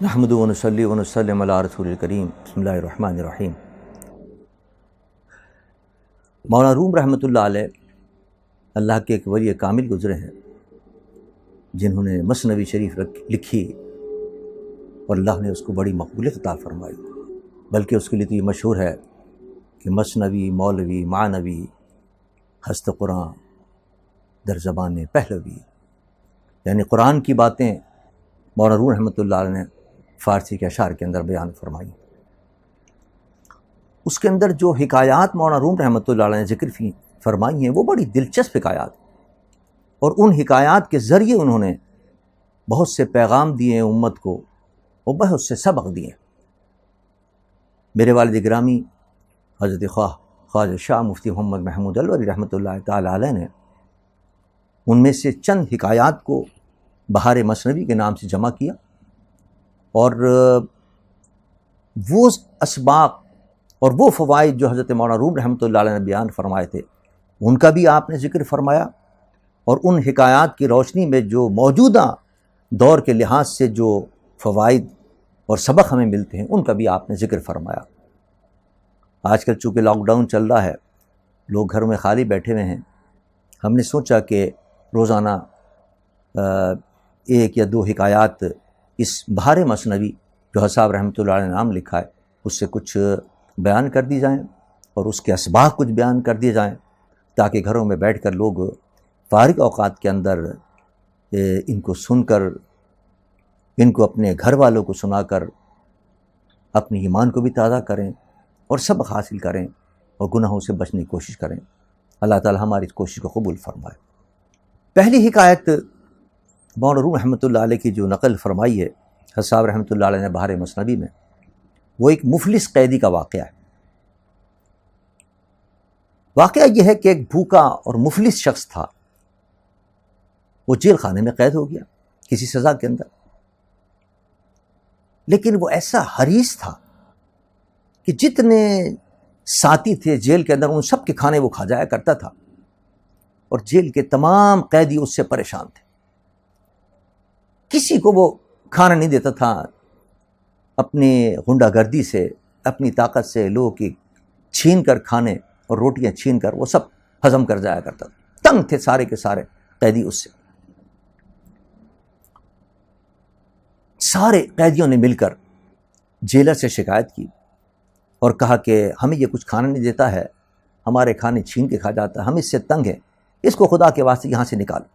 نحمدہ و نصلی و نسلم علی رسول الکریم بسم اللہ الرحمن الرحیم۔ مولانا روم رحمۃ اللہ علیہ اللہ کے ایک ولی کامل گزرے ہیں جنہوں نے مثنوی شریف لکھی اور اللہ نے اس کو بڑی مقبولیت عطا فرمائی، بلکہ اس کے لیے تو یہ مشہور ہے کہ مثنوی مولوی معنوی ہست قرآن در زبان پہلوی، یعنی قرآن کی باتیں مولانا روم رحمۃ اللہ علیہ نے فارسی کے اشعار کے اندر بیان فرمائی۔ اس کے اندر جو حکایات مولانا روم رحمۃ اللہ علیہ نے ذکر فرمائی ہیں وہ بڑی دلچسپ حکایات، اور ان حکایات کے ذریعے انہوں نے بہت سے پیغام دیے ہیں امت کو اور بہت سے سبق دیے۔ میرے والد گرامی حضرت خواجہ شاہ مفتی محمد محمود الولی رحمۃ اللہ تعالی علیہ نے ان میں سے چند حکایات کو بہار مثنوی کے نام سے جمع کیا، اور وہ اسباق اور وہ فوائد جو حضرت مولانا روم رحمۃ اللہ علیہ نے بیان فرمائے تھے ان کا بھی آپ نے ذکر فرمایا، اور ان حکایات کی روشنی میں جو موجودہ دور کے لحاظ سے جو فوائد اور سبق ہمیں ملتے ہیں ان کا بھی آپ نے ذکر فرمایا۔ آج کل چونکہ لاک ڈاؤن چل رہا ہے، لوگ گھروں میں خالی بیٹھے ہوئے ہیں، ہم نے سوچا کہ روزانہ ایک یا دو حکایات اس بہار مثنوی جو صاحب رحمۃ اللہ علیہ نے نام لکھا ہے اس سے کچھ بیان کر دی جائیں، اور اس کے اسباق کچھ بیان کر دیے جائیں، تاکہ گھروں میں بیٹھ کر لوگ فارغ اوقات کے اندر ان کو سن کر، ان کو اپنے گھر والوں کو سنا کر اپنے ایمان کو بھی تازہ کریں اور سبق حاصل کریں اور گناہوں سے بچنے کی کوشش کریں۔ اللہ تعالی ہماری اس کوشش کو قبول فرمائے۔ پہلی حکایت مولانا روم رحمۃ اللہ علیہ کی جو نقل فرمائی ہے حضرت صاحب رحمۃ اللہ علیہ نے بہار مثنوی میں، وہ ایک مفلس قیدی کا واقعہ ہے۔ واقعہ یہ ہے کہ ایک بھوکا اور مفلس شخص تھا، وہ جیل خانے میں قید ہو گیا کسی سزا کے اندر، لیکن وہ ایسا حریص تھا کہ جتنے ساتھی تھے جیل کے اندر ان سب کے کھانے وہ کھا جایا کرتا تھا، اور جیل کے تمام قیدی اس سے پریشان تھے، کسی کو وہ کھانا نہیں دیتا تھا۔ اپنی غنڈہ گردی سے، اپنی طاقت سے لوگوں کی چھین کر کھانے اور روٹیاں چھین کر وہ سب ہضم کر جایا کرتا تھا۔ تنگ تھے سارے کے سارے قیدی اس سے۔ سارے قیدیوں نے مل کر جیلر سے شکایت کی اور کہا کہ ہمیں یہ کچھ کھانا نہیں دیتا ہے، ہمارے کھانے چھین کے کھا جاتا ہے، ہم اس سے تنگ ہیں، اس کو خدا کے واسطے یہاں سے نکالو۔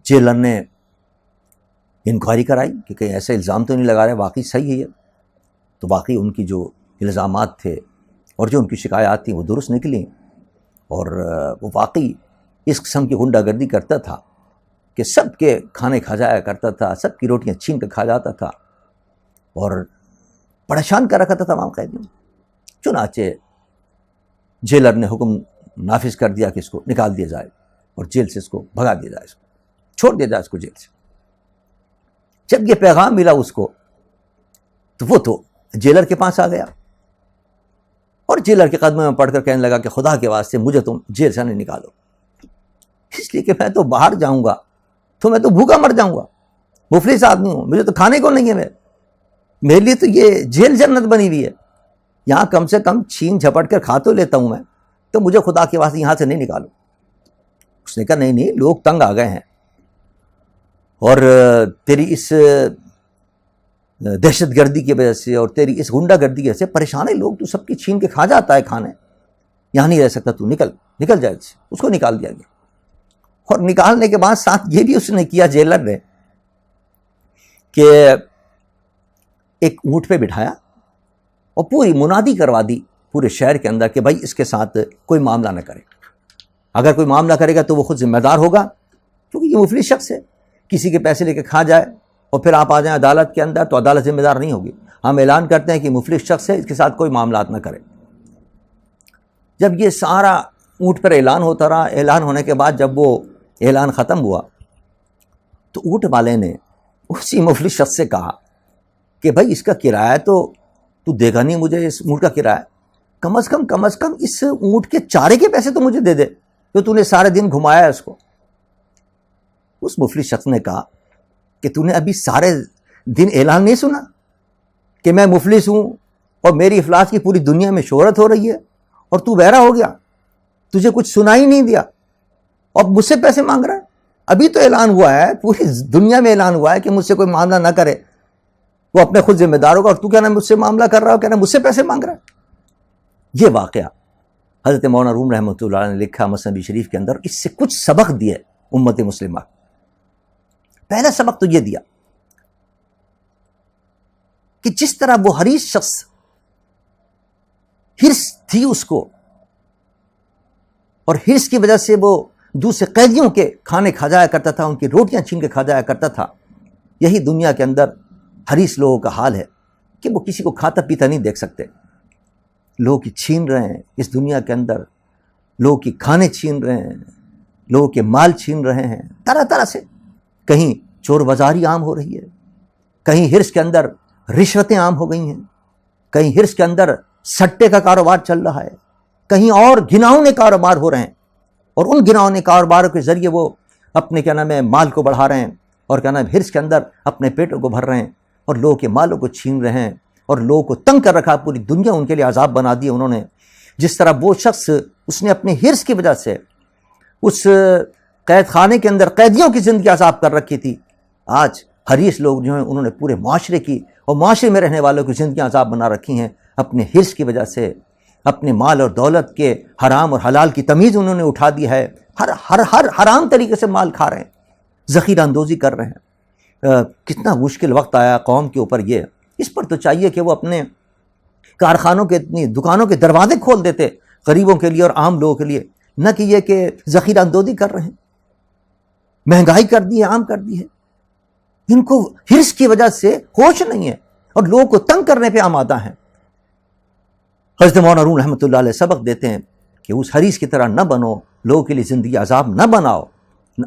جیلر نے انکوائری کرائی کہ کہیں ایسا الزام تو نہیں لگا رہے، واقعی صحیح ہے یہ؟ تو واقعی ان کی جو الزامات تھے اور جو ان کی شکایات تھیں وہ درست نکلیں، اور وہ واقعی اس قسم کی غنڈہ گردی کرتا تھا کہ سب کے کھانے کھا جایا کرتا تھا، سب کی روٹیاں چھین کر کھا جاتا تھا اور پریشان کر رکھا تھا تمام قیدیوں۔ چنانچہ جیلر نے حکم نافذ کر دیا کہ اس کو نکال دیا جائے اور جیل سے اس کو بھگا دیا جائے، اس کو چھوڑ دیا جائے اس کو جیل سے۔ جب یہ پیغام ملا اس کو تو وہ تو جیلر کے پاس آ گیا اور جیلر کے قدموں میں پڑھ کر کہنے لگا کہ خدا کے واسطے مجھے تم جیل سے نہیں نکالو، اس لیے کہ میں تو باہر جاؤں گا تو میں تو بھوکا مر جاؤں گا، مفلس آدمی ہوں، مجھے تو کھانے کو نہیں ہے، میرے لیے تو یہ جیل جنت بنی ہوئی ہے، یہاں کم سے کم چھین جھپٹ کر کھا تو لیتا ہوں میں، تو مجھے خدا کے واسطے یہاں سے نہیں نکالو۔ اس نے کہا نہیں، لوگ تنگ آ گئے ہیں، اور تیری اس دہشت گردی کی وجہ سے اور تیری اس غنڈہ گردی کی وجہ سے پریشان ہے لوگ، تو سب کی چھین کے کھا جاتا ہے کھانے، یہاں نہیں رہ سکتا، تو نکل جائے۔ اس کو نکال دیا گیا، اور نکالنے کے بعد ساتھ یہ بھی اس نے کیا جیلر نے کہ ایک اونٹ پہ بٹھایا اور پوری منادی کروا دی پورے شہر کے اندر کہ بھائی اس کے ساتھ کوئی معاملہ نہ کرے، اگر کوئی معاملہ کرے گا تو وہ خود ذمہ دار ہوگا، کیونکہ یہ مفلس شخص ہے، کسی کے پیسے لے کے کھا جائے اور پھر آپ آ جائیں عدالت کے اندر تو عدالت ذمہ دار نہیں ہوگی، ہم اعلان کرتے ہیں کہ مفلس شخص ہے، اس کے ساتھ کوئی معاملات نہ کرے۔ جب یہ سارا اونٹ پر اعلان ہوتا رہا، اعلان ہونے کے بعد جب وہ اعلان ختم ہوا تو اونٹ والے نے اسی مفلس شخص سے کہا کہ بھائی اس کا کرایہ تو دے گا نہیں مجھے، اس اونٹ کا کرایہ کم از کم اس اونٹ کے چارے کے پیسے تو مجھے دے دے جو تو نے سارے دن گھمایا ہے اس کو۔ اس مفلس شخص نے کہا کہ تو نے ابھی سارے دن اعلان نہیں سنا کہ میں مفلس ہوں اور میری افلاس کی پوری دنیا میں شہرت ہو رہی ہے اور تو بہرا ہو گیا, تجھے کچھ سنا ہی نہیں دیا اور مجھ سے پیسے مانگ رہا ہے. ابھی تو اعلان ہوا ہے, پوری دنیا میں اعلان ہوا ہے کہ مجھ سے کوئی معاملہ نہ کرے, وہ اپنے خود ذمہ دار ہوگا, اور تو کہنا مجھ سے معاملہ کر رہا ہو, کہنا مجھ سے پیسے مانگ رہا ہے. یہ واقعہ حضرت مولانا روم رحمۃ اللہ علیہ نے لکھا مثنوی شریف کے اندر. اس سے کچھ سبق دیے امت مسلمہ. پہلا سبق تو یہ دیا کہ جس طرح وہ حریص شخص ہرس تھی اس کو, اور ہرس کی وجہ سے وہ دوسرے قیدیوں کے کھانے کھا جایا کرتا تھا, ان کی روٹیاں چھین کے کھا جایا کرتا تھا, یہی دنیا کے اندر حریص لوگوں کا حال ہے کہ وہ کسی کو کھاتا پیتا نہیں دیکھ سکتے. لوگوں کی چھین رہے ہیں اس دنیا کے اندر, لوگوں کی کھانے چھین رہے ہیں, لوگوں کے مال چھین رہے ہیں طرح طرح سے. کہیں چور بازاری عام ہو رہی ہے, کہیں ہرس کے اندر رشوتیں عام ہو گئی ہیں, کہیں ہرس کے اندر سٹے کا کاروبار چل رہا ہے, کہیں اور گھناؤنے کاروبار ہو رہے ہیں, اور ان گھناؤنے کاروباروں کے ذریعے وہ اپنے کیا نام ہے مال کو بڑھا رہے ہیں, اور کیا نام ہے ہرس کے اندر اپنے پیٹوں کو بھر رہے ہیں, اور لوگوں کے مالوں کو چھین رہے ہیں, اور لوگوں کو تنگ کر رکھا. پوری دنیا ان کے لیے عذاب بنا دی انہوں نے. جس طرح وہ شخص اس نے اپنے ہرس کی وجہ سے اس قید خانے کے اندر قیدیوں کی زندگی عذاب کر رکھی تھی, آج حریص لوگ جو ہیں انہوں نے پورے معاشرے کی اور معاشرے میں رہنے والوں کی زندگیاں عذاب بنا رکھی ہیں اپنے ہرس کی وجہ سے. اپنے مال اور دولت کے حرام اور حلال کی تمیز انہوں نے اٹھا دی ہے, ہر حرام طریقے سے مال کھا رہے ہیں, ذخیرہ اندوزی کر رہے ہیں. کتنا مشکل وقت آیا قوم کے اوپر. یہ اس پر تو چاہیے کہ وہ اپنے کارخانوں کے اتنی دکانوں کے دروازے کھول دیتے غریبوں کے لیے اور عام لوگوں کے لیے, نہ کہ یہ کہ ذخیرہ اندوزی کر رہے ہیں. مہنگائی کر دی ہے, عام کر دی ہے. ان کو ہرس کی وجہ سے ہوش نہیں ہے اور لوگوں کو تنگ کرنے پہ آمادہ ہیں. حضرت مولانا روم رحمۃ اللہ علیہ سبق دیتے ہیں کہ اس حریص کی طرح نہ بنو, لوگوں کے لیے زندگی عذاب نہ بناؤ,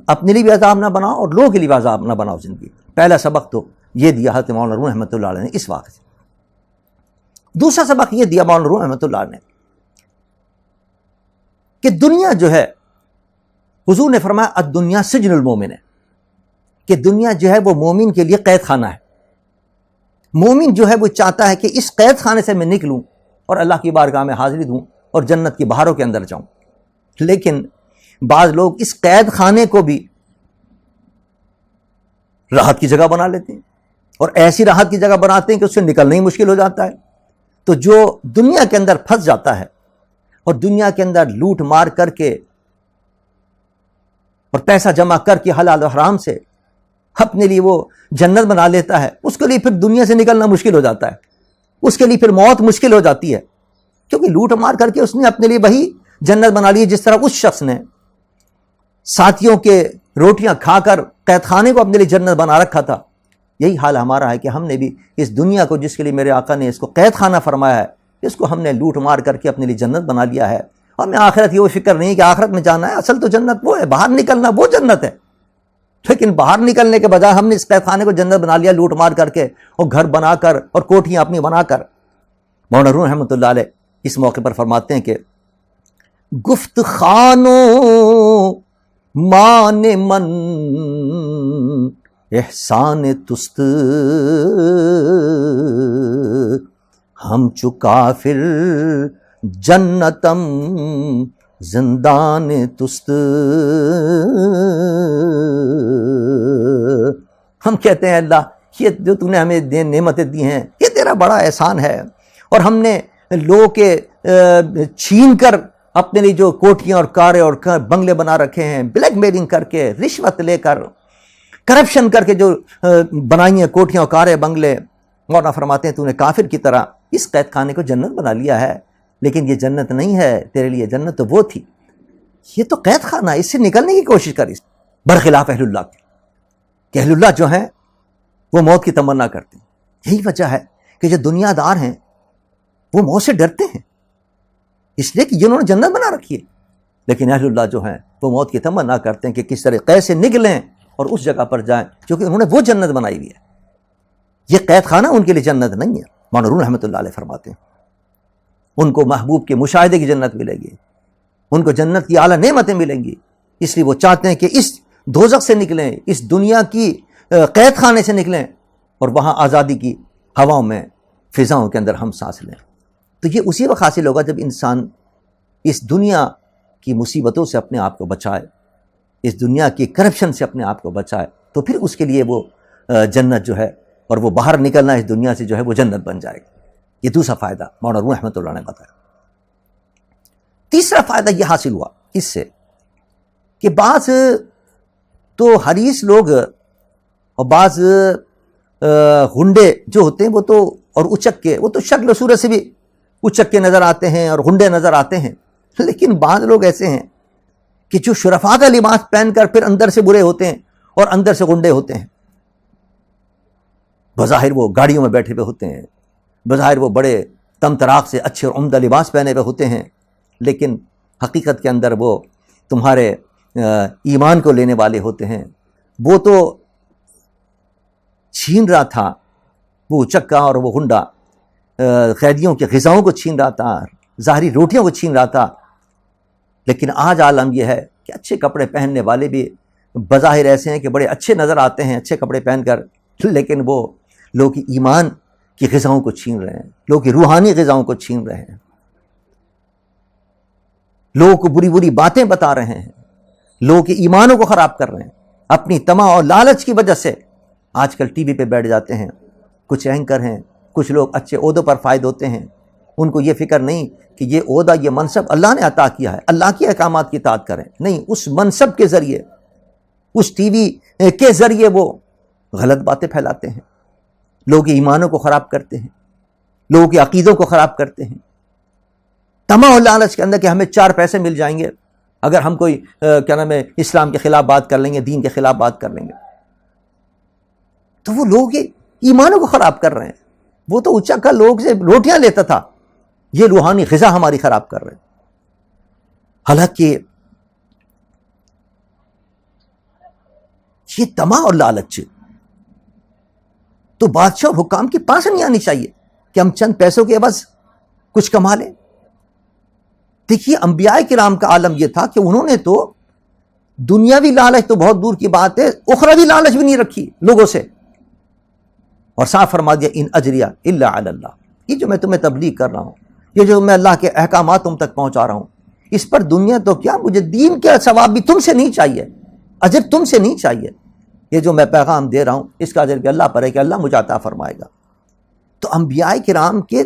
اپنے لیے بھی عذاب نہ بناؤ اور لوگوں کے لیے بھی عذاب نہ بناؤ زندگی. پہلا سبق تو یہ دیا حضرت مولانا روم رحمۃ اللہ علیہ نے اس واقعے سے. دوسرا سبق یہ دیا مولانا روم رحمۃ اللہ نے کہ دنیا جو ہے, حضور نے فرمایا الدنیا سجن المومن ہے, کہ دنیا جو ہے وہ مومن کے لیے قید خانہ ہے. مومن جو ہے وہ چاہتا ہے کہ اس قید خانے سے میں نکلوں اور اللہ کی بارگاہ میں حاضری دوں اور جنت کی بہاروں کے اندر جاؤں. لیکن بعض لوگ اس قید خانے کو بھی راحت کی جگہ بنا لیتے ہیں, اور ایسی راحت کی جگہ بناتے ہیں کہ اس سے نکلنا ہی مشکل ہو جاتا ہے. تو جو دنیا کے اندر پھنس جاتا ہے اور دنیا کے اندر لوٹ مار کر کے اور پیسہ جمع کر کے حلال و حرام سے اپنے لیے وہ جنت بنا لیتا ہے, اس کے لیے پھر دنیا سے نکلنا مشکل ہو جاتا ہے. اس کے لیے پھر موت مشکل ہو جاتی ہے, کیونکہ لوٹ مار کر کے اس نے اپنے لیے وہی جنت بنا لی جس طرح اس شخص نے ساتھیوں کے روٹیاں کھا کر قید خانے کو اپنے لیے جنت بنا رکھا تھا. یہی حال ہمارا ہے کہ ہم نے بھی اس دنیا کو, جس کے لیے میرے آقا نے اس کو قید خانہ فرمایا ہے, اس کو ہم نے لوٹ مار کر کے اپنے لیے جنت بنا لیا ہے. اور میں آخرت کی وہ فکر نہیں کہ آخرت میں جانا ہے, اصل تو جنت وہ ہے, باہر نکلنا وہ جنت ہے. لیکن باہر نکلنے کے بجائے ہم نے اس قید خانے کو جنت بنا لیا لوٹ مار کر کے, اور گھر بنا کر اور کوٹھیاں اپنی بنا کر. مولانا روم رحمۃ اللہ علیہ اس موقع پر فرماتے ہیں کہ گفت خانوں مان من احسان تست, ہم چو کافر جنتم زندان تست. ہم کہتے ہیں اللہ یہ جو تو نے ہمیں نعمتیں دی ہیں یہ تیرا بڑا احسان ہے, اور ہم نے لوگوں کے چھین کر اپنے لیے جو کوٹھیاں اور کاریں اور بنگلے بنا رکھے ہیں, بلیک میلنگ کر کے, رشوت لے کر, کرپشن کر کے جو بنائی ہیں کوٹھیاں اور کاریں بنگلے. مولانا فرماتے ہیں تو نے کافر کی طرح اس قید خانے کو جنت بنا لیا ہے, لیکن یہ جنت نہیں ہے تیرے لیے, جنت تو وہ تھی, یہ تو قید خانہ ہے, اس سے نکلنے کی کوشش کر. برخلاف اہل اللہ کی, کہ اہل اللہ جو ہیں وہ موت کی تمنا کرتے ہیں. یہی وجہ ہے کہ جو دنیا دار ہیں وہ موت سے ڈرتے ہیں, اس لیے کہ جنہوں نے جنت بنا رکھی ہے. لیکن اہل اللہ جو ہیں وہ موت کی تمنا کرتے ہیں کہ کس طریقے سے نکلیں اور اس جگہ پر جائیں کیونکہ انہوں نے وہ جنت بنائی ہوئی ہے. یہ قید خانہ ان کے لیے جنت نہیں ہے. مولانا روم رحمۃ اللہ علیہ فرماتے ہیں ان کو محبوب کے مشاہدے کی جنت ملے گی, ان کو جنت کی اعلیٰ نعمتیں ملیں گی. اس لیے وہ چاہتے ہیں کہ اس دوزخ سے نکلیں, اس دنیا کی قید خانے سے نکلیں اور وہاں آزادی کی ہواؤں میں فضاؤں کے اندر ہم سانس لیں. تو یہ اسی وقت حاصل ہوگا جب انسان اس دنیا کی مصیبتوں سے اپنے آپ کو بچائے، اس دنیا کی کرپشن سے اپنے آپ کو بچائے، تو پھر اس کے لیے وہ جنت جو ہے اور وہ باہر نکلنا اس دنیا سے جو ہے وہ جنت بن جائے گا. یہ دوسرا فائدہ مولانا روم رحمۃ اللہ نے بتایا. تیسرا فائدہ یہ حاصل ہوا اس سے کہ بعض تو حریص لوگ اور بعض غنڈے جو ہوتے ہیں وہ تو، اور اچک کے، وہ تو شکل و صورت سے بھی اچک کے نظر آتے ہیں اور غنڈے نظر آتے ہیں، لیکن بعض لوگ ایسے ہیں کہ جو شرفاء کا لباس پہن کر پھر اندر سے برے ہوتے ہیں اور اندر سے غنڈے ہوتے ہیں. بظاہر وہ گاڑیوں میں بیٹھے ہوئے ہوتے ہیں، بظاہر وہ بڑے تم تراق سے اچھے اور عمدہ لباس پہنے ہوئے ہوتے ہیں، لیکن حقیقت کے اندر وہ تمہارے ایمان کو لینے والے ہوتے ہیں. وہ تو چھین رہا تھا، وہ چکا اور وہ غنڈا قیدیوں کے غذاؤں کو چھین رہا تھا، ظاہری روٹیوں کو چھین رہا تھا. لیکن آج عالم یہ ہے کہ اچھے کپڑے پہننے والے بھی بظاہر ایسے ہیں کہ بڑے اچھے نظر آتے ہیں اچھے کپڑے پہن کر، لیکن وہ لوگوں کی ایمان کی غذاؤں کو چھین رہے ہیں، لوگوں کی روحانی غذاؤں کو چھین رہے ہیں، لوگوں کو بری بری باتیں بتا رہے ہیں، لوگوں کے ایمانوں کو خراب کر رہے ہیں. اپنی طمع اور لالچ کی وجہ سے آج کل ٹی وی پہ بیٹھ جاتے ہیں، کچھ اینکر ہیں، کچھ لوگ اچھے عہدوں پر فائد ہوتے ہیں، ان کو یہ فکر نہیں کہ یہ عہدہ، یہ منصب اللہ نے عطا کیا ہے، اللہ کے احکامات کی اطاعت کریں. نہیں، اس منصب کے ذریعے، اس ٹی وی کے ذریعے وہ غلط باتیں پھیلاتے ہیں، لوگوں کے ایمانوں کو خراب کرتے ہیں، لوگوں کے عقیدوں کو خراب کرتے ہیں، طمع اور لالچ کے اندر کہ ہمیں 4 پیسے مل جائیں گے اگر ہم کوئی کیا نام ہے اسلام کے خلاف بات کر لیں گے، دین کے خلاف بات کر لیں گے. تو وہ لوگ ایمانوں کو خراب کر رہے ہیں. وہ تو اونچا کا لوگ سے روٹیاں لیتا تھا، یہ روحانی غذا ہماری خراب کر رہے ہیں. حالانکہ یہ طمع اور لالچ تو بادشاہ اور حکام کے پاس نہیں آنی چاہیے کہ ہم چند پیسوں کے عوض کچھ کما لیں. دیکھیے انبیاء کرام کا عالم یہ تھا کہ انہوں نے تو دنیاوی لالچ تو بہت دور کی بات ہے، اخروی لالچ بھی نہیں رکھی لوگوں سے، اور صاف فرما دیا ان اجریہ الا علی اللہ. یہ جو میں تمہیں تبلیغ کر رہا ہوں، یہ جو میں اللہ کے احکامات تم تک پہنچا رہا ہوں، اس پر دنیا تو کیا، مجھے دین کا ثواب بھی تم سے نہیں چاہیے، اجر تم سے نہیں چاہیے. یہ جو میں پیغام دے رہا ہوں اس کا اجر بھی اللہ پر ہے کہ اللہ مجھے عطا فرمائے گا. تو انبیاء کرام کے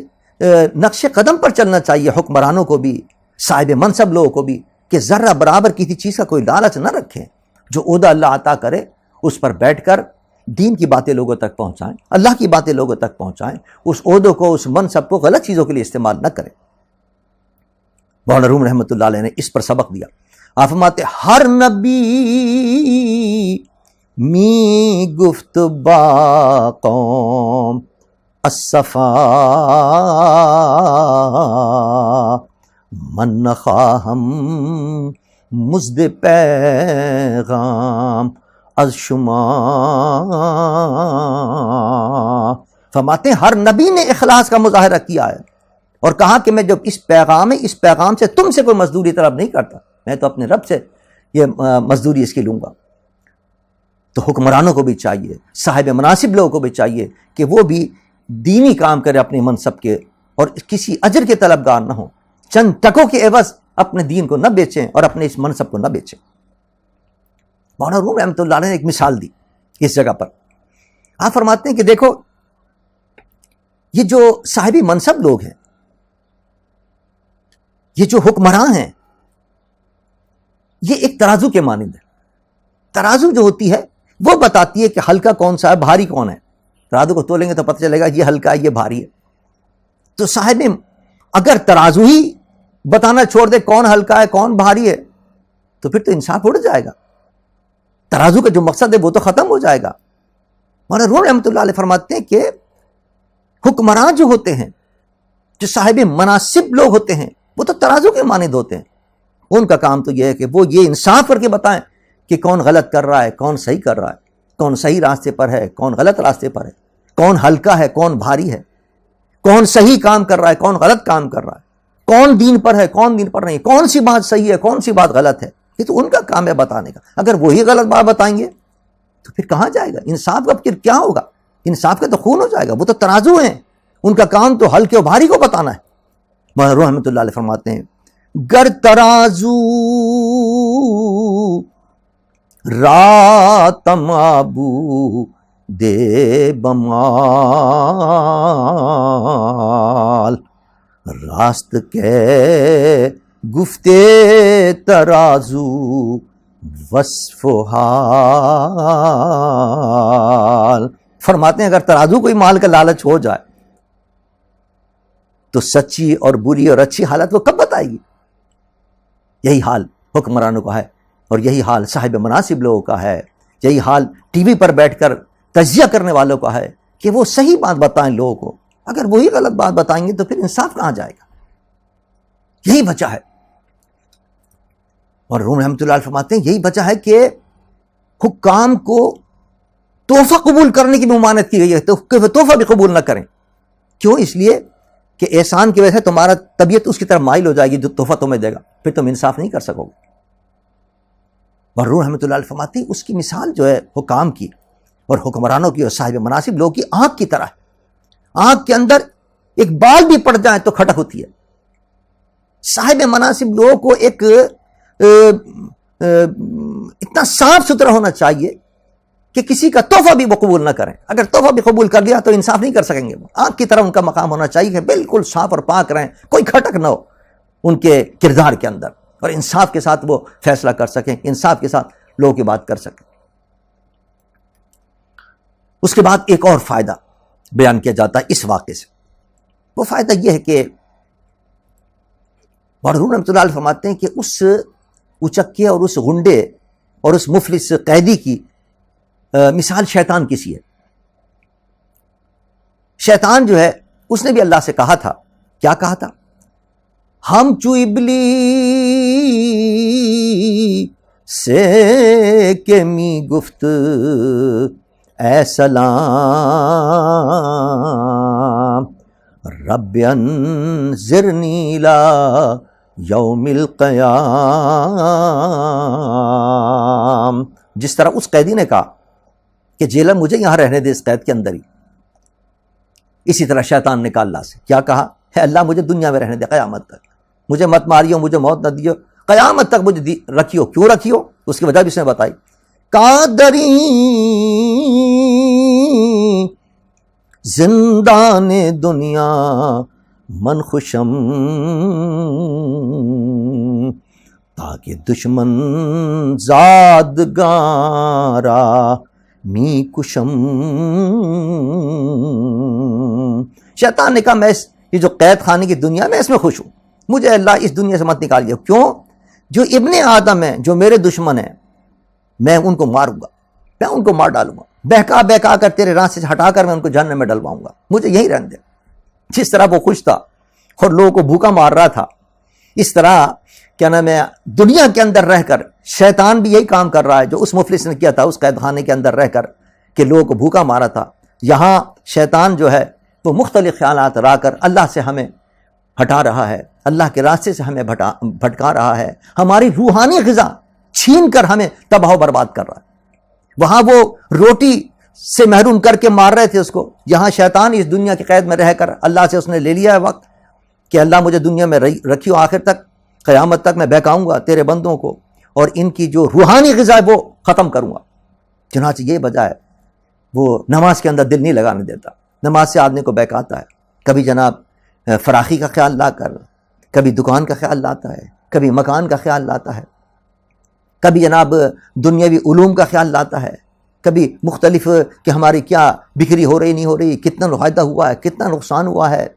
نقش قدم پر چلنا چاہیے حکمرانوں کو بھی، صاحب منصب لوگوں کو بھی، کہ ذرہ برابر کسی چیز کا کوئی لالچ نہ رکھیں. جو عہدہ اللہ عطا کرے اس پر بیٹھ کر دین کی باتیں لوگوں تک پہنچائیں، اللہ کی باتیں لوگوں تک پہنچائیں، اس عہدوں کو، اس منصب کو غلط چیزوں کے لیے استعمال نہ کریں. مولانا روم رحمۃ اللہ علیہ نے اس پر سبق دیا. آپ فرماتے ہر نبی می گفت با قوم الصفا من نخواہم مزد پیغام از شما. فرماتے ہیں ہر نبی نے اخلاص کا مظاہرہ کیا ہے اور کہا کہ میں جب اس پیغام سے تم سے کوئی مزدوری طلب نہیں کرتا، میں تو اپنے رب سے یہ مزدوری اس کی لوں گا. تو حکمرانوں کو بھی چاہیے، صاحب مناصب لوگوں کو بھی چاہیے کہ وہ بھی دینی کام کرے اپنے منصب کے، اور کسی اجر کے طلبگار نہ ہوں، چند ٹکوں کے عوض اپنے دین کو نہ بیچیں اور اپنے اس منصب کو نہ بیچیں. مولانا روم رحمۃ اللہ علیہ نے ایک مثال دی اس جگہ پر. آپ فرماتے ہیں کہ دیکھو یہ جو صاحبی منصب لوگ ہیں، یہ جو حکمراں ہیں، یہ ایک ترازو کے مانند ہے. ترازو جو ہوتی ہے وہ بتاتی ہے کہ ہلکا کون سا ہے، بھاری کون ہے. ترازو کو تولیں گے تو پتہ چلے گا یہ ہلکا ہے، یہ بھاری ہے. تو صاحب اگر ترازو ہی بتانا چھوڑ دے کون ہلکا ہے کون بھاری ہے تو پھر تو انصاف اڑ جائے گا، ترازو کا جو مقصد ہے وہ تو ختم ہو جائے گا. مولانا روم رحمۃ اللہ علیہ فرماتے ہیں کہ حکمران جو ہوتے ہیں، جو صاحب مناصب لوگ ہوتے ہیں، وہ تو ترازو کے مانند ہوتے ہیں. ان کا کام تو یہ ہے کہ وہ یہ انصاف کر کے بتائیں کہ کون غلط کر رہا ہے، کون صحیح کر رہا ہے، کون صحیح راستے پر ہے، کون غلط راستے پر ہے، کون ہلکا ہے، کون بھاری ہے، کون صحیح کام کر رہا ہے، کون غلط کام کر رہا ہے، کون دین پر ہے، کون دین پر نہیں، کون سی بات صحیح ہے، کون سی بات غلط ہے. یہ تو ان کا کام ہے بتانے کا. اگر وہی غلط بات بتائیں گے تو پھر کہاں جائے گا انصاف کا؟ پھر کیا ہوگا؟ انصاف کا تو خون ہو جائے گا. وہ تو ترازو ہیں, ان کا کام تو ہلکے و بھاری کو بتانا ہے. مولانا روم رحمۃ اللہ علیہ فرماتے ہیں گر ترازو راتم آبو دے بمال راست کے گفتے ترازو وصف و حال. فرماتے ہیں اگر ترازو کوئی مال کا لالچ ہو جائے تو سچی اور بری اور اچھی حالت وہ کب بتائے گی؟ یہی حال حکمرانوں کا ہے, اور یہی حال صاحب مناصب لوگوں کا ہے, یہی حال ٹی وی پر بیٹھ کر تجزیہ کرنے والوں کا ہے کہ وہ صحیح بات بتائیں لوگوں کو. اگر وہی غلط بات بتائیں گے تو پھر انصاف کہاں جائے گا؟ یہی وجہ ہے. اور روم رحمۃ اللہ علیہ فرماتے ہیں یہی وجہ ہے کہ حکام کو تحفہ قبول کرنے کی ممانعت کی گئی ہے, تحفہ بھی قبول نہ کریں. کیوں؟ اس لیے کہ احسان کی وجہ سے تمہارا طبیعت اس کی طرف مائل ہو جائے گی جو تحفہ تمہیں دے گا, پھر تم انصاف نہیں کر سکو گے. اور روم رحمۃ اللہ علیہ فرماتے ہیں اس کی مثال جو ہے حکام کی اور حکمرانوں کی اور صاحب مناصب لوگوں کی آنکھ کی طرح ہے. آنکھ کے اندر ایک بال بھی پڑ جائے تو کھٹک ہوتی ہے. صاحب مناصب لوگوں کو ایک اتنا صاف ستھرا ہونا چاہیے کہ کسی کا تحفہ بھی وہ قبول نہ کریں. اگر تحفہ بھی قبول کر لیا تو انصاف نہیں کر سکیں گے. آنکھ کی طرح ان کا مقام ہونا چاہیے کہ بالکل صاف اور پاک رہیں, کوئی کھٹک نہ ہو ان کے کردار کے اندر, اور انصاف کے ساتھ وہ فیصلہ کر سکیں, انصاف کے ساتھ لوگوں کی بات کر سکیں. اس کے بعد ایک اور فائدہ بیان کیا جاتا ہے اس واقعے سے. وہ فائدہ یہ ہے کہ مولانا رحمۃ اللہ علیہ فرماتے ہیں کہ اس اچکے اور اس غنڈے اور اس مفلس قیدی کی مثال شیطان کی سی ہے. شیطان جو ہے اس نے بھی اللہ سے کہا تھا, کیا کہا تھا؟ ہم چو ابلی سے کہ می گفت اے سلام رب انذرنی لا یوم القیام. جس طرح اس قیدی نے کہا کہ جیلر مجھے یہاں رہنے دے اس قید کے اندر ہی, اسی طرح شیطان نے کہا اللہ سے, کیا کہا؟ ہے اللہ مجھے دنیا میں رہنے دے قیامت تک, مجھے مت ماریو, مجھے موت نہ دیو, قیامت تک مجھے رکھیو. کیوں رکھیو؟ اس کی وجہ بھی اس نے بتائی. قادری زندان دنیا من خوشم تاکہ دشمن زادگارا می کشم. شیطان نے کہا میں یہ جو قید خانے کی دنیا میں اس میں خوش ہوں, مجھے اللہ اس دنیا سے مت نکالیے. کیوں؟ جو ابن آدم ہیں, جو میرے دشمن ہیں, میں ان کو ماروں گا, میں ان کو مار ڈالوں گا, بہکا بہکا کر تیرے راستے سے ہٹا کر میں ان کو جہنم میں ڈلواؤں گا, مجھے یہی رہنے دے. جس طرح وہ خوش تھا اور لوگوں کو بھوکا مار رہا تھا, اس طرح کیا نام ہے دنیا کے اندر رہ کر شیطان بھی یہی کام کر رہا ہے جو اس مفلس نے کیا تھا اس قید خانے کے اندر رہ کر کہ لوگوں کو بھوکا مارا تھا. یہاں شیطان جو ہے وہ مختلف خیالات لا کر اللہ سے ہمیں ہٹا رہا ہے, اللہ کے راستے سے ہمیں بھٹکا رہا ہے, ہماری روحانی غذا چھین کر ہمیں تباہ و برباد کر رہا ہے. وہاں وہ روٹی سے محروم کر کے مار رہے تھے اس کو, یہاں شیطان اس دنیا کی قید میں رہ کر اللہ سے اس نے لے لیا ہے وقت کہ اللہ مجھے دنیا میں رکھیو, آخر تک قیامت تک میں بہکاؤں گا تیرے بندوں کو اور ان کی جو روحانی غذا ہے وہ ختم کروں گا. چنانچہ یہ وجہ ہے وہ نماز کے اندر دل نہیں لگانے دیتا, نماز سے آدمی کو بہکاتا ہے. کبھی جناب فراخی کا خیال لا کر, کبھی دکان کا خیال لاتا ہے, کبھی مکان کا خیال لاتا ہے, کبھی جناب دنیاوی علوم کا خیال لاتا ہے, کبھی مختلف کہ ہماری کیا بکری ہو رہی نہیں ہو رہی, کتنا فائدہ ہوا ہے, کتنا نقصان ہوا ہے,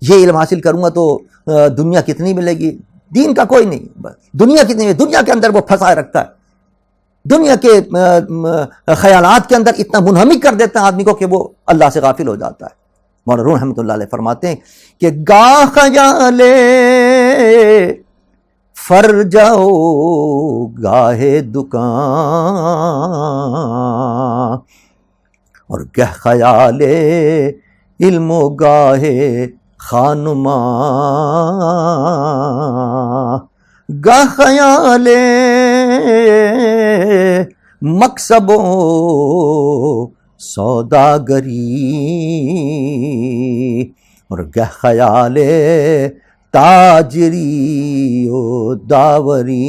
یہ علم حاصل کروں گا تو دنیا کتنی ملے گی. دین کا کوئی نہیں, بس دنیا کتنی, دنیا کے اندر وہ پھنسائے رکھتا ہے, دنیا کے خیالات کے اندر اتنا منہمک کر دیتا ہے آدمی کو کہ وہ اللہ سے غافل ہو جاتا ہے. مولانا روم رحمۃ اللہ علیہ فرماتے ہیں کہ گاہ خیال فر جاؤ گاہے دکان اور گہ خیال علم و گاہے خانما, گاہ خیال مقصب و سوداگری اور گہ خیال تاجری و داوری.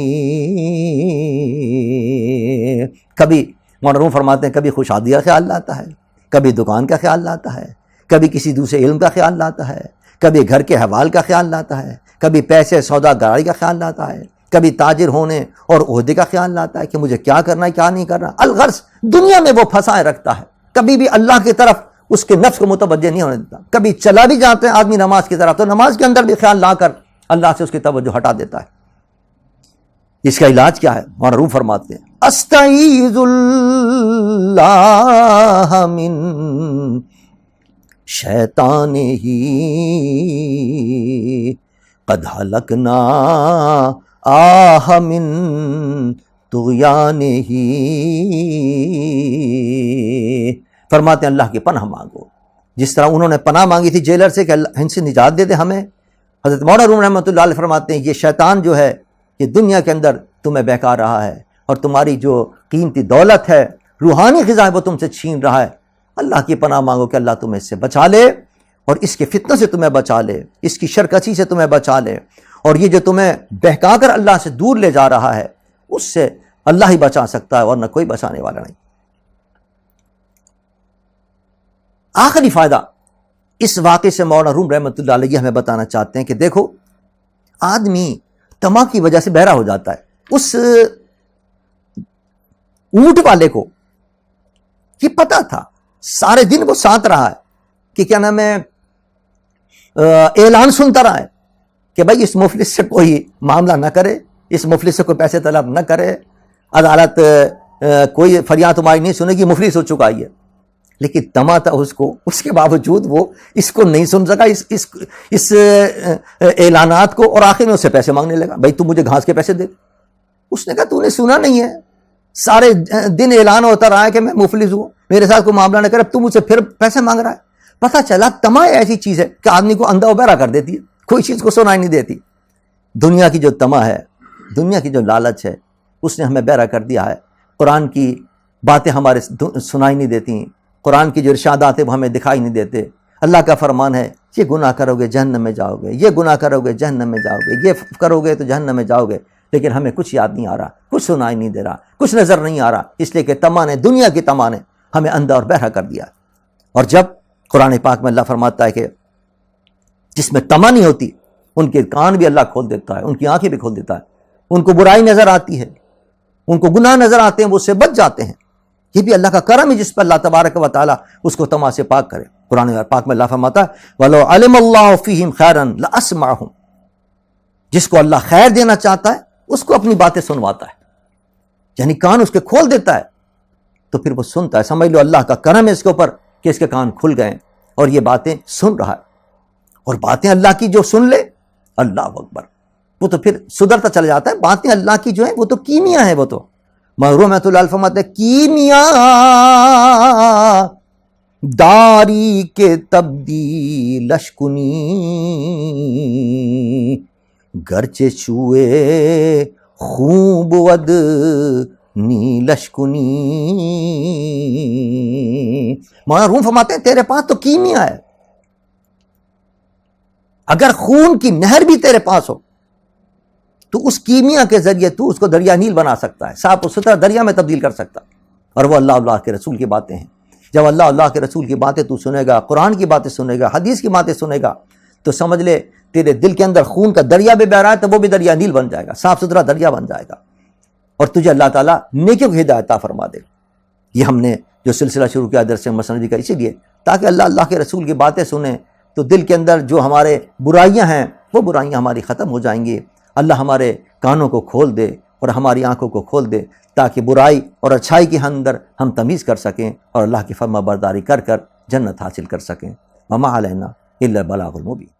کبھی مولانا روم فرماتے ہیں کبھی خوشادی کا خیال آتا ہے، کبھی دکان کا خیال آتا ہے، کبھی کسی دوسرے علم کا خیال آتا ہے، کبھی گھر کے حوال کا خیال آتا ہے، کبھی پیسے سوداگاری کا خیال آتا ہے، کبھی تاجر ہونے اور عہدے کا خیال آتا ہے کہ مجھے کیا کرنا ہے کیا نہیں کرنا. الغرض دنیا میں وہ پھنسائے رکھتا ہے، کبھی بھی اللہ کی طرف اس کے نفس کو متوجہ نہیں ہونے دیتا. کبھی چلا بھی جاتے ہیں آدمی نماز کی طرف تو نماز کے اندر بھی خیال لا کر اللہ سے اس کی توجہ ہٹا دیتا ہے. اس کا علاج کیا ہے؟ مولانا روم فرماتے ہیں استعیذ اللہ من شیطان ہی قد ہلکنا آہ من طغیان ہی. فرماتے ہیں اللہ کی پناہ مانگو، جس طرح انہوں نے پناہ مانگی تھی جیلر سے کہ اللہ ان سے نجات دے دے ہمیں. حضرت مولانا روم رحمۃ اللہ علیہ فرماتے ہیں یہ شیطان جو ہے یہ دنیا کے اندر تمہیں بہکا رہا ہے اور تمہاری جو قیمتی دولت ہے، روحانی غذا ہے، وہ تم سے چھین رہا ہے. اللہ کی پناہ مانگو کہ اللہ تمہیں اس سے بچا لے اور اس کے فتنوں سے تمہیں بچا لے، اس کی شرکسی سے تمہیں بچا لے، اور یہ جو تمہیں بہکا کر اللہ سے دور لے جا رہا ہے اس سے اللہ ہی بچا سکتا ہے ورنہ کوئی بچانے والا نہیں. آخری فائدہ اس واقعے سے مولانا روم رحمۃ اللہ علیہ ہمیں بتانا چاہتے ہیں کہ دیکھو آدمی طمع کی وجہ سے بہرا ہو جاتا ہے. اس اونٹ والے کو یہ پتا تھا، سارے دن وہ ساتھ رہا ہے کہ کیا نام ہے اعلان سنتا رہا ہے کہ بھائی اس مفلس سے کوئی معاملہ نہ کرے، اس مفلس سے کوئی پیسے طلب نہ کرے، عدالت کوئی فریاد تمہاری نہیں سنے گی، مفلس ہو چکا ہے. لیکن طمع تھا اس کو، اس کے باوجود وہ اس کو نہیں سن سکا، اس اعلانات کو، اور آخر میں اس سے پیسے مانگنے لگا. بھائی تو مجھے گھاس کے پیسے دے. اس نے کہا تو نے سنا نہیں ہے، سارے دن اعلان ہوتا رہا ہے کہ میں مفلس ہوں، میرے ساتھ کوئی معاملہ نہ کرے، اب تو مجھ سے پھر پیسے مانگ رہا ہے. پتہ چلا طمع ایسی چیز ہے کہ آدمی کو اندھا و بہرا کر دیتی ہے، کوئی چیز کو سنائی نہیں دیتی. دنیا کی جو طمع ہے، دنیا کی جو لالچ ہے، اس نے ہمیں بہرا کر دیا ہے. قرآن کی باتیں ہمارے سنائی نہیں دیتی، قرآن کی جو ارشادات ہیں وہ ہمیں دکھائی نہیں دیتے. اللہ کا فرمان ہے یہ گناہ کرو گے جہنم میں جاؤ گے، یہ گناہ کرو گے جہنم میں جاؤ گے، یہ کرو گے تو جہنم میں جاؤ گے. لیکن ہمیں کچھ یاد نہیں آ رہا، کچھ سنائی نہیں دے رہا، کچھ نظر نہیں آ رہا، اس لیے کہ طمع نے، دنیا کی طمع نے ہمیں اندھا اور بہرا کر دیا. اور جب قرآن پاک میں اللہ فرماتا ہے کہ جس میں طمع نہیں ہوتی ان کے کان بھی اللہ کھول دیتا ہے، ان کی آنکھیں بھی کھول دیتا ہے، ان کو برائی نظر آتی ہے، ان کو گناہ نظر آتے ہیں، وہ اس سے بچ جاتے ہیں. یہ بھی اللہ کا کرم ہے جس پر اللہ تبارک و تعالیٰ اس کو طمع سے پاک کرے. قرآن پاک میں اللہ فرماتا ہے وَلَوْ عَلِمَ اللَّهُ فِيهِمْ خَيْرًا لَأَسْمَعَهُمْ. جس کو اللہ خیر دینا چاہتا ہے اس کو اپنی باتیں سنواتا ہے، یعنی کان اس کے کھول دیتا ہے تو پھر وہ سنتا ہے. سمجھ لو اللہ کا کرم ہے اس کے اوپر کہ اس کے کان کھل گئے اور یہ باتیں سن رہا ہے. اور باتیں اللہ کی جو سن لے، اللہ اکبر، وہ تو پھر سدھرتا چلا جاتا ہے. باتیں اللہ کی جو ہیں وہ تو کیمیا ہے، وہ تو رحمۃ اللہ علیہ فرماتے ہیں کیمیا داری کے تبدیل لشکنی گرچہ چوئے خوب ود نی لشکنی. مولانا روم فرماتے ہیں تیرے پاس تو کیمیا ہے، اگر خون کی نہر بھی تیرے پاس ہو تو اس کیمیا کے ذریعے تو اس کو دریا نیل بنا سکتا ہے، صاف و ستھرا دریا میں تبدیل کر سکتا ہے. اور وہ اللہ کے رسول کی باتیں ہیں. جب اللہ کے رسول کی باتیں تو سنے گا، قرآن کی باتیں سنے گا، حدیث کی باتیں سنے گا، تو سمجھ لے تیرے دل کے اندر خون کا دریا بھی بہ رہا ہے تو وہ بھی دریا نیل بن جائے گا، صاف ستھرا دریا بن جائے گا، اور تجھے اللہ تعالیٰ نیکیوں کی ہدایت عطا فرما دے. یہ ہم نے جو سلسلہ شروع کیا درس مسند کا اسی لیے تاکہ اللہ کے رسول کی باتیں سنیں تو دل کے اندر جو ہمارے برائیاں ہیں وہ برائیاں ہماری ختم ہو جائیں گی. اللہ ہمارے کانوں کو کھول دے اور ہماری آنکھوں کو کھول دے تاکہ برائی اور اچھائی کے اندر ہم تمیز کر سکیں اور اللہ کی فرما برداری کر کر جنت حاصل کر سکیں. وما علینا الا البلاغ المبین.